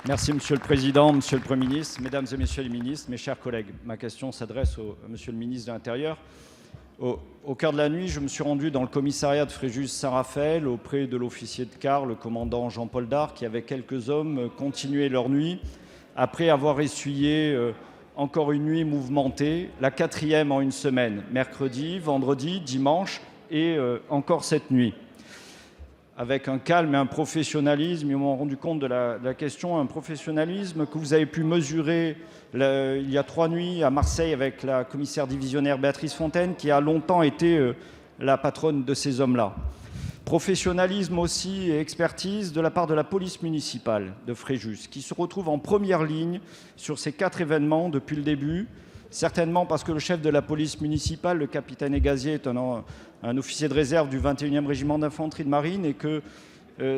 Merci Monsieur le Président, Monsieur le Premier ministre, Mesdames et Messieurs les ministres, mes chers collègues. Ma question s'adresse à Monsieur le ministre de l'Intérieur. Au cœur de la nuit, je me suis rendu dans le commissariat de Fréjus-Saint-Raphaël auprès de l'officier de quart, le commandant Jean-Paul Dard, qui avec quelques hommes continuaient leur nuit après avoir essuyé encore une nuit mouvementée, la 4e en une semaine, mercredi, vendredi, dimanche et encore cette nuit. Avec un calme et un professionnalisme, ils m'ont rendu compte de la question, un professionnalisme que vous avez pu mesurer il y a 3 nuits à Marseille avec la commissaire divisionnaire Béatrice Fontaine, qui a longtemps été la patronne de ces hommes-là. Professionnalisme aussi et expertise de la part de la police municipale de Fréjus, qui se retrouve en première ligne sur ces 4 événements depuis le début, certainement parce que le chef de la police municipale, le capitaine Egazier, est un officier de réserve du 21e régiment d'infanterie de marine et que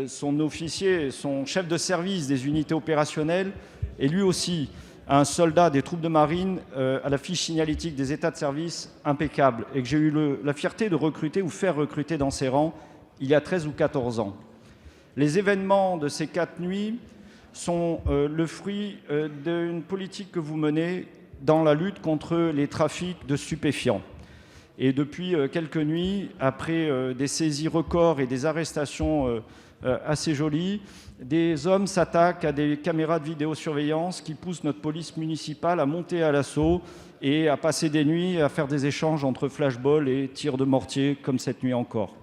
son chef de service des unités opérationnelles est lui aussi un soldat des troupes de marine à la fiche signalétique des états de service impeccable et que j'ai eu la fierté de recruter ou faire recruter dans ses rangs il y a 13 ou 14 ans. Les événements de ces 4 nuits sont le fruit d'une politique que vous menez dans la lutte contre les trafics de stupéfiants. Et depuis quelques nuits, après des saisies records et des arrestations assez jolies, des hommes s'attaquent à des caméras de vidéosurveillance qui poussent notre police municipale à monter à l'assaut et à passer des nuits à faire des échanges entre flashballs et tirs de mortier, comme cette nuit encore.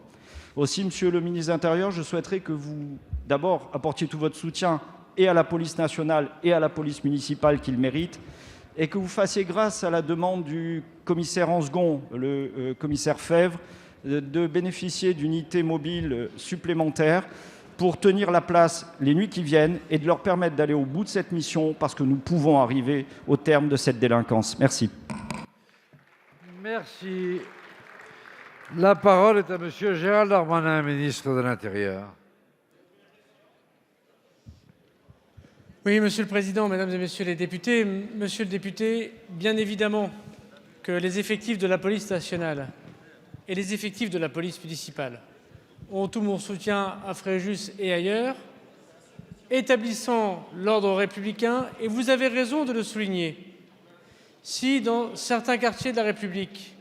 Aussi, Monsieur le ministre de l'Intérieur, je souhaiterais que vous, d'abord, apportiez tout votre soutien et à la police nationale et à la police municipale qu'ils méritent, et que vous fassiez grâce à la demande du commissaire en second, le commissaire Fèvre, de bénéficier d'unités mobiles supplémentaires pour tenir la place les nuits qui viennent et de leur permettre d'aller au bout de cette mission parce que nous pouvons arriver au terme de cette délinquance. Merci. Merci. La parole est à Monsieur Gérald Darmanin, ministre de l'Intérieur. Oui, Monsieur le Président, Mesdames et Messieurs les députés, Monsieur le député, bien évidemment que les effectifs de la police nationale et les effectifs de la police municipale ont tout mon soutien à Fréjus et ailleurs, établissant l'ordre républicain, et vous avez raison de le souligner. Si dans certains quartiers de la République,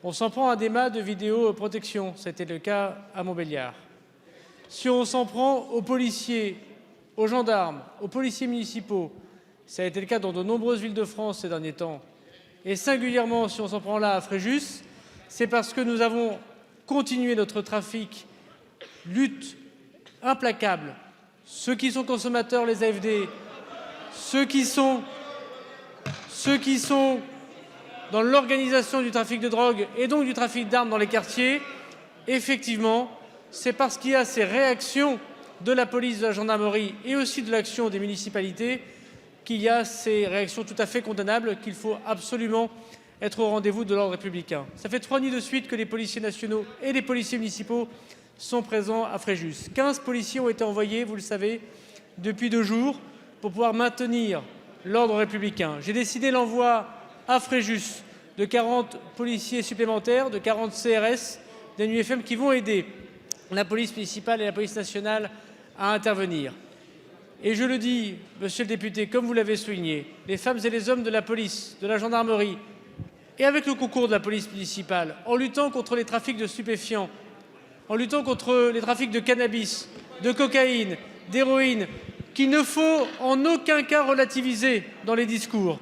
on s'en prend à des mâts de vidéoprotection, c'était le cas à Montbéliard, si on s'en prend aux policiers, aux gendarmes, aux policiers municipaux, ça a été le cas dans de nombreuses villes de France ces derniers temps, et singulièrement si on s'en prend là à Fréjus, c'est parce que nous avons continué notre trafic, lutte implacable. Ceux qui sont consommateurs, les AFD, ceux qui sont dans l'organisation du trafic de drogue et donc du trafic d'armes dans les quartiers, effectivement, c'est parce qu'il y a ces réactions de la police, de la gendarmerie et aussi de l'action des municipalités qu'il y a ces réactions tout à fait condamnables qu'il faut absolument être au rendez-vous de l'ordre républicain. Ça fait 3 nuits de suite que les policiers nationaux et les policiers municipaux sont présents à Fréjus. 15 policiers ont été envoyés, vous le savez, depuis 2 jours pour pouvoir maintenir l'ordre républicain. J'ai décidé l'envoi à Fréjus de 40 policiers supplémentaires, de 40 CRS, des nuits FM qui vont aider la police municipale et la police nationale à intervenir. Et je le dis, Monsieur le député, comme vous l'avez souligné, les femmes et les hommes de la police, de la gendarmerie, et avec le concours de la police municipale, en luttant contre les trafics de stupéfiants, en luttant contre les trafics de cannabis, de cocaïne, d'héroïne, qu'il ne faut en aucun cas relativiser dans les discours.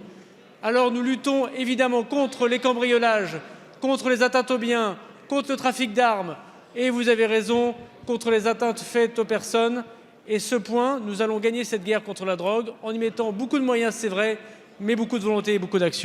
Alors nous luttons évidemment contre les cambriolages, contre les atteintes aux biens, contre le trafic d'armes, et vous avez raison, contre les atteintes faites aux personnes. Et ce point, nous allons gagner cette guerre contre la drogue en y mettant beaucoup de moyens, c'est vrai, mais beaucoup de volonté et beaucoup d'action.